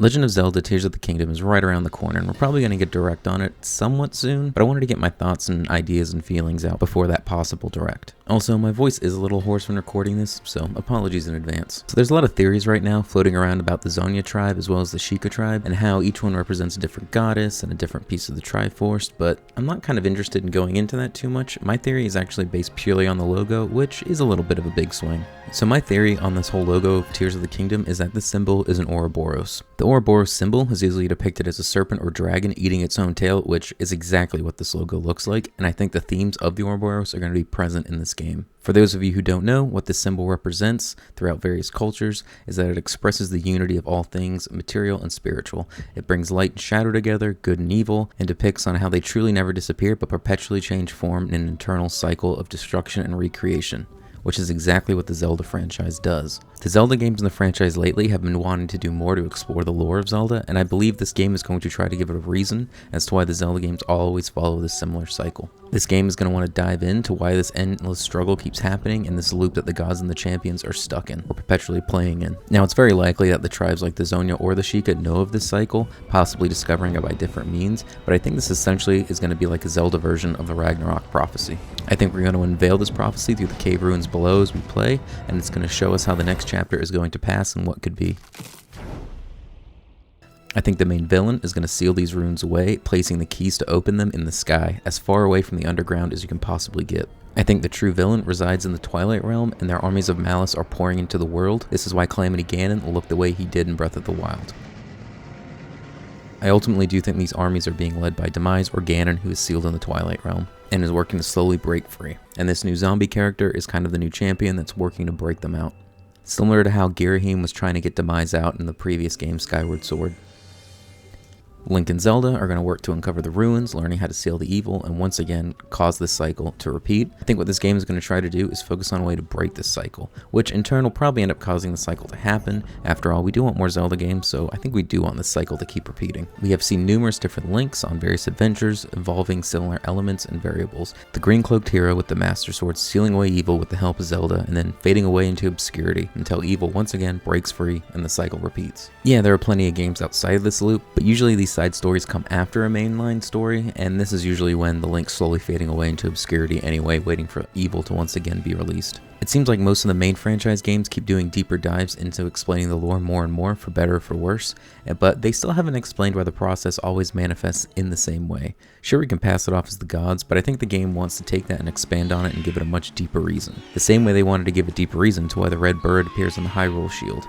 Legend of Zelda Tears of the Kingdom is right around the corner, and we're probably going to get direct on it somewhat soon, but I wanted to get my thoughts and ideas and feelings out before that possible direct. Also, my voice is a little hoarse when recording this, so apologies in advance. So there's a lot of theories right now floating around about the Zonia tribe as well as the Sheikah tribe, and how each one represents a different goddess and a different piece of the Triforce, but I'm not kind of interested in going into that too much. My theory is actually based purely on the logo, which is a little bit of a big swing. So my theory on this whole logo of Tears of the Kingdom is that this symbol is an Ouroboros. The Ouroboros symbol is usually depicted as a serpent or dragon eating its own tail, which is exactly what this logo looks like, and I think the themes of the Ouroboros are going to be present in this game. For those of you who don't know, what this symbol represents throughout various cultures is that it expresses the unity of all things material and spiritual. It brings light and shadow together, good and evil, and depicts on how they truly never disappear but perpetually change form in an eternal cycle of destruction and recreation, which is exactly what the Zelda franchise does. The Zelda games in the franchise lately have been wanting to do more to explore the lore of Zelda, and I believe this game is going to try to give it a reason as to why the Zelda games always follow this similar cycle. This game is going to want to dive into why this endless struggle keeps happening and this loop that the gods and the champions are stuck in, or perpetually playing in. Now, it's very likely that the tribes like the Zonia or the Sheikah know of this cycle, possibly discovering it by different means, but I think this essentially is going to be like a Zelda version of the Ragnarok prophecy. I think we're going to unveil this prophecy through the cave ruins below as we play, and it's going to show us how the next chapter is going to pass and what could be. I think the main villain is going to seal these runes away, placing the keys to open them in the sky, as far away from the underground as you can possibly get. I think the true villain resides in the Twilight Realm, and their armies of malice are pouring into the world. This is why Calamity Ganon will look the way he did in Breath of the Wild. I ultimately do think these armies are being led by Demise or Ganon, who is sealed in the Twilight Realm, and is working to slowly break free. And this new zombie character is kind of the new champion that's working to break them out. Similar to how Girahim was trying to get Demise out in the previous game Skyward Sword. Link and Zelda are going to work to uncover the ruins, learning how to seal the evil, and once again, cause this cycle to repeat. I think what this game is going to try to do is focus on a way to break this cycle, which in turn will probably end up causing the cycle to happen. After all, we do want more Zelda games, so I think we do want this cycle to keep repeating. We have seen numerous different Links on various adventures, involving similar elements and variables. The green-cloaked hero with the Master Sword sealing away evil with the help of Zelda, and then fading away into obscurity until evil once again breaks free and the cycle repeats. Yeah, there are plenty of games outside of this loop, but usually these side stories come after a mainline story, and this is usually when the Link's slowly fading away into obscurity anyway, waiting for evil to once again be released. It seems like most of the main franchise games keep doing deeper dives into explaining the lore more and more, for better or for worse, but they still haven't explained why the process always manifests in the same way. Sure, we can pass it off as the gods, but I think the game wants to take that and expand on it and give it a much deeper reason. The same way they wanted to give a deeper reason to why the red bird appears on the Hyrule Shield.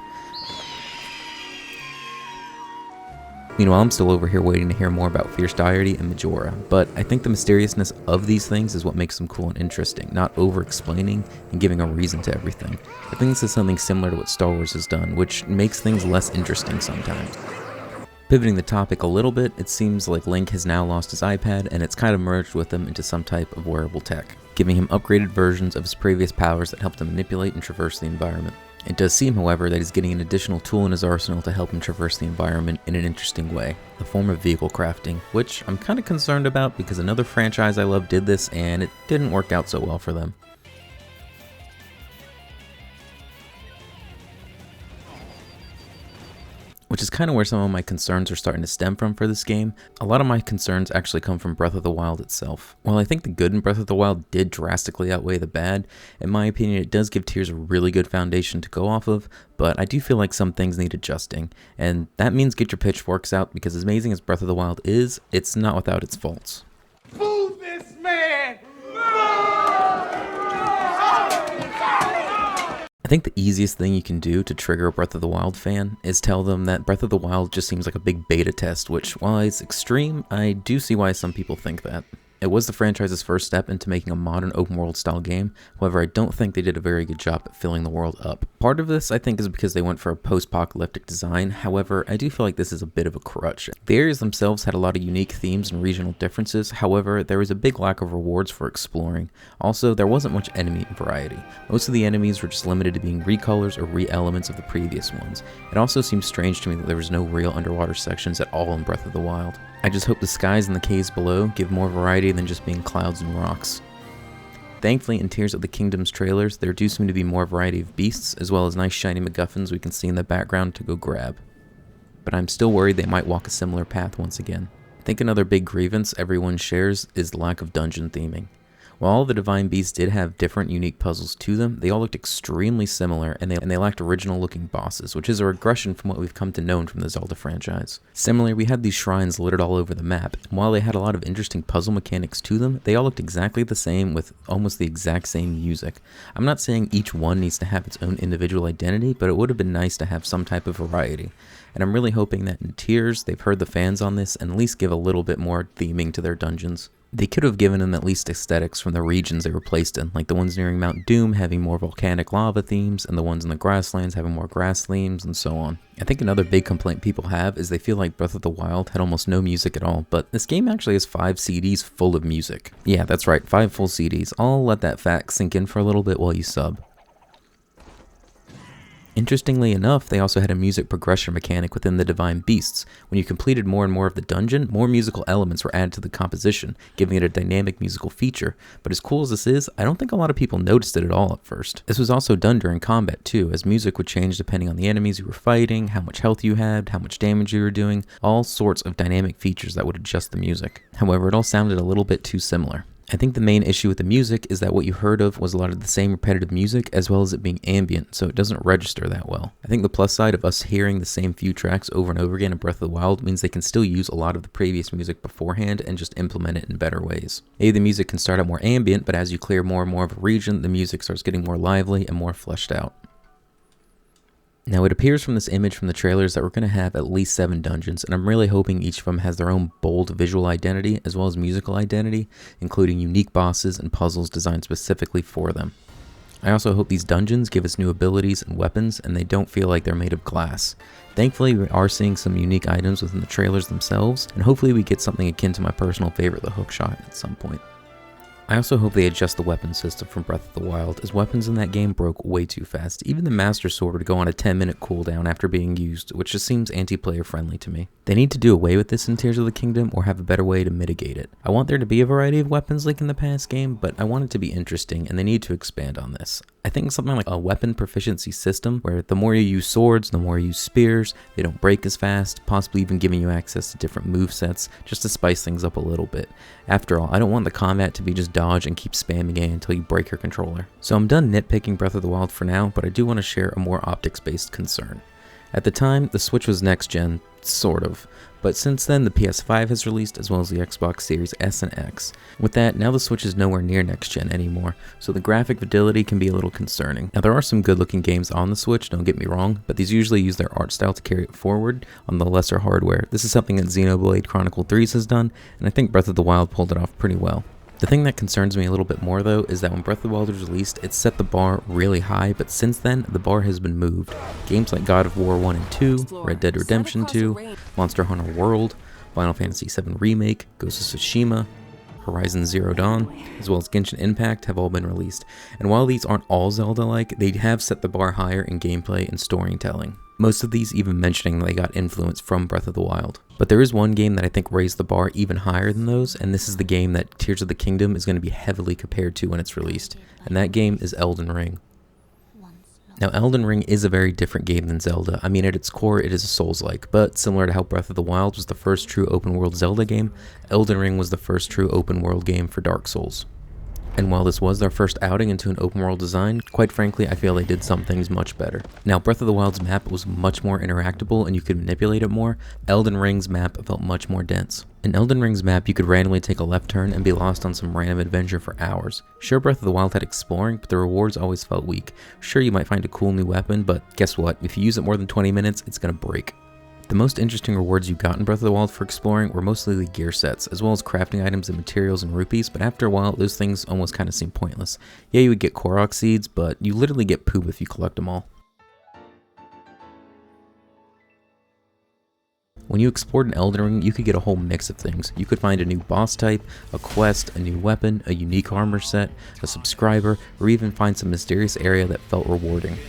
Meanwhile, I'm still over here waiting to hear more about Fierce Deity and Majora, but I think the mysteriousness of these things is what makes them cool and interesting, not over-explaining and giving a reason to everything. I think this is something similar to what Star Wars has done, which makes things less interesting sometimes. Pivoting the topic a little bit, it seems like Link has now lost his iPad, and it's kind of merged with him into some type of wearable tech, giving him upgraded versions of his previous powers that help him manipulate and traverse the environment. It does seem, however, that he's getting an additional tool in his arsenal to help him traverse the environment in an interesting way, a form of vehicle crafting, which I'm kind of concerned about because another franchise I love did this and it didn't work out so well for them. Which is kind of where some of my concerns are starting to stem from for this game. A lot of my concerns actually come from Breath of the Wild itself. While I think the good in Breath of the Wild did drastically outweigh the bad, in my opinion it does give Tears a really good foundation to go off of, but I do feel like some things need adjusting, and that means get your pitchforks out, because as amazing as Breath of the Wild is, it's not without its faults. Fool this man! I think the easiest thing you can do to trigger a Breath of the Wild fan is tell them that Breath of the Wild just seems like a big beta test, which, while it's extreme, I do see why some people think that. It was the franchise's first step into making a modern open world style game, however I don't think they did a very good job at filling the world up. Part of this I think is because they went for a post-apocalyptic design, however I do feel like this is a bit of a crutch. The areas themselves had a lot of unique themes and regional differences, however there was a big lack of rewards for exploring. Also, there wasn't much enemy variety. Most of the enemies were just limited to being recolors or re-elements of the previous ones. It also seems strange to me that there was no real underwater sections at all in Breath of the Wild. I just hope the skies and the caves below give more variety than just being clouds and rocks. Thankfully, in Tears of the Kingdom's trailers, there do seem to be more variety of beasts, as well as nice shiny MacGuffins we can see in the background to go grab. but I'm still worried they might walk a similar path once again. I think another big grievance everyone shares is the lack of dungeon theming. While all the Divine Beasts did have different unique puzzles to them, they all looked extremely similar and they lacked original looking bosses, which is a regression from what we've come to know from the Zelda franchise. Similarly, we had these shrines littered all over the map, and while they had a lot of interesting puzzle mechanics to them, they all looked exactly the same with almost the exact same music. I'm not saying each one needs to have its own individual identity, but it would have been nice to have some type of variety. And I'm really hoping that in Tears, they've heard the fans on this and at least give a little bit more theming to their dungeons. They could have given them at least aesthetics from the regions they were placed in, like the ones nearing Mount Doom having more volcanic lava themes, and the ones in the grasslands having more grass themes, and so on. I think another big complaint people have is they feel like Breath of the Wild had almost no music at all, but this game actually has 5 CDs full of music. Yeah, that's right, 5 full CDs. I'll let that fact sink in for a little bit while you sub. Interestingly enough, they also had a music progression mechanic within the Divine Beasts. When you completed more and more of the dungeon, more musical elements were added to the composition, giving it a dynamic musical feature. But as cool as this is, I don't think a lot of people noticed it at all at first. This was also done during combat too, as music would change depending on the enemies you were fighting, how much health you had, how much damage you were doing, all sorts of dynamic features that would adjust the music. However, it all sounded a little bit too similar. I think the main issue with the music is that what you heard of was a lot of the same repetitive music as well as it being ambient, so it doesn't register that well. I think the plus side of us hearing the same few tracks over and over again in Breath of the Wild means they can still use a lot of the previous music beforehand and just implement it in better ways. Maybe the music can start out more ambient, but as you clear more and more of a region, the music starts getting more lively and more fleshed out. Now it appears from this image from the trailers that we're going to have at least 7 dungeons, and I'm really hoping each of them has their own bold visual identity as well as musical identity, including unique bosses and puzzles designed specifically for them. I also hope these dungeons give us new abilities and weapons and they don't feel like they're made of glass. Thankfully we are seeing some unique items within the trailers themselves, and hopefully we get something akin to my personal favorite, the hookshot, at some point. I also hope they adjust the weapon system from Breath of the Wild, as weapons in that game broke way too fast. Even the Master Sword would go on a 10-minute cooldown after being used, which just seems anti-player friendly to me. They need to do away with this in Tears of the Kingdom or have a better way to mitigate it. I want there to be a variety of weapons like in the past game, but I want it to be interesting and they need to expand on this. I think something like a weapon proficiency system where the more you use swords, the more you use spears, they don't break as fast, possibly even giving you access to different movesets just to spice things up a little bit. After all, I don't want the combat to be just dodge and keep spamming A until you break your controller. So I'm done nitpicking Breath of the Wild for now, but I do want to share a more optics-based concern. At the time, the Switch was next gen, sort of, but since then the PS5 has released as well as the Xbox Series S and X. With that, now the Switch is nowhere near next gen anymore, so the graphic fidelity can be a little concerning. Now there are some good looking games on the Switch, don't get me wrong, but these usually use their art style to carry it forward on the lesser hardware. This is something that Xenoblade Chronicle 3's has done, and I think Breath of the Wild pulled it off pretty well. The thing that concerns me a little bit more though is that when Breath of the Wild was released, it set the bar really high, but since then, the bar has been moved. Games like God of War 1 and 2, Red Dead Redemption 2, Monster Hunter World, Final Fantasy VII Remake, Ghost of Tsushima, Horizon Zero Dawn, as well as Genshin Impact have all been released. And while these aren't all Zelda-like, they have set the bar higher in gameplay and storytelling. Most of these even mentioning they got influence from Breath of the Wild. But there is one game that I think raised the bar even higher than those, and this is the game that Tears of the Kingdom is going to be heavily compared to when it's released, and that game is Elden Ring. Now Elden Ring is a very different game than Zelda. I mean, at its core it is a Souls-like, but similar to how Breath of the Wild was the first true open world Zelda game, Elden Ring was the first true open world game for Dark Souls. And while this was their first outing into an open world design, quite frankly, I feel they did some things much better. Now, Breath of the Wild's map was much more interactable and you could manipulate it more. Elden Ring's map felt much more dense. In Elden Ring's map, you could randomly take a left turn and be lost on some random adventure for hours. Sure, Breath of the Wild had exploring, but the rewards always felt weak. Sure, you might find a cool new weapon, but guess what? If you use it more than 20 minutes, it's gonna break. The most interesting rewards you got in Breath of the Wild for exploring were mostly the gear sets, as well as crafting items and materials and rupees, but after a while, those things almost kind of seemed pointless. Yeah, you would get Korok seeds, but you literally get poop if you collect them all. When you explored in Elden Ring, you could get a whole mix of things. You could find a new boss type, a quest, a new weapon, a unique armor set, a subscriber, or even find some mysterious area that felt rewarding.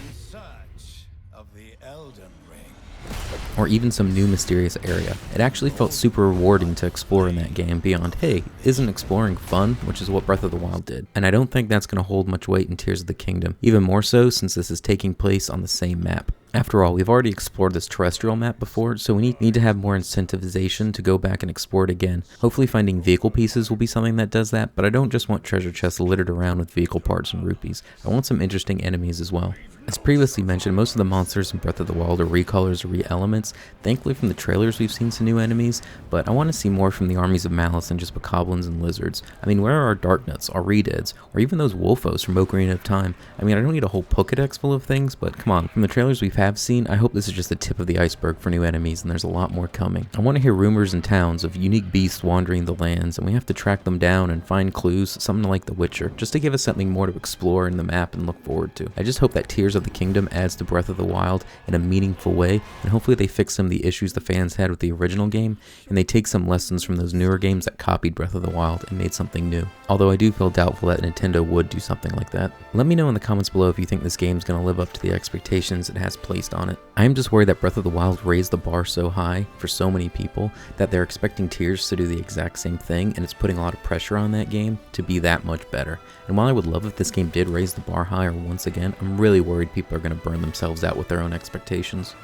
or even some new mysterious area. It actually felt super rewarding to explore in that game beyond, hey, isn't exploring fun, which is what Breath of the Wild did. And I don't think that's going to hold much weight in Tears of the Kingdom, even more so since this is taking place on the same map. After all, we've already explored this terrestrial map before, so we need to have more incentivization to go back and explore it again. Hopefully finding vehicle pieces will be something that does that, but I don't just want treasure chests littered around with vehicle parts and rupees. I want some interesting enemies as well. As previously mentioned, most of the monsters in Breath of the Wild are recolors or re-elements. Thankfully from the trailers we've seen some new enemies, but I want to see more from the armies of Malice than just bokoblins and lizards. I mean, where are our Darknuts, our Redeads, or even those Wolfos from Ocarina of Time? I mean, I don't need a whole Pokedex full of things, but come on, from the trailers we have seen, I hope this is just the tip of the iceberg for new enemies and there's a lot more coming. I want to hear rumors in towns of unique beasts wandering the lands, and we have to track them down and find clues, something like The Witcher, just to give us something more to explore in the map and look forward to. I just hope that Tears of the Kingdom adds to Breath of the Wild in a meaningful way, and hopefully they fix some of the issues the fans had with the original game, and they take some lessons from those newer games that copied Breath of the Wild and made something new. Although I do feel doubtful that Nintendo would do something like that. Let me know in the comments below if you think this game's going to live up to the expectations it has placed on it. I am just worried that Breath of the Wild raised the bar so high for so many people that they're expecting Tears to do the exact same thing, and it's putting a lot of pressure on that game to be that much better. And while I would love if this game did raise the bar higher once again, I'm really worried people are going to burn themselves out with their own expectations.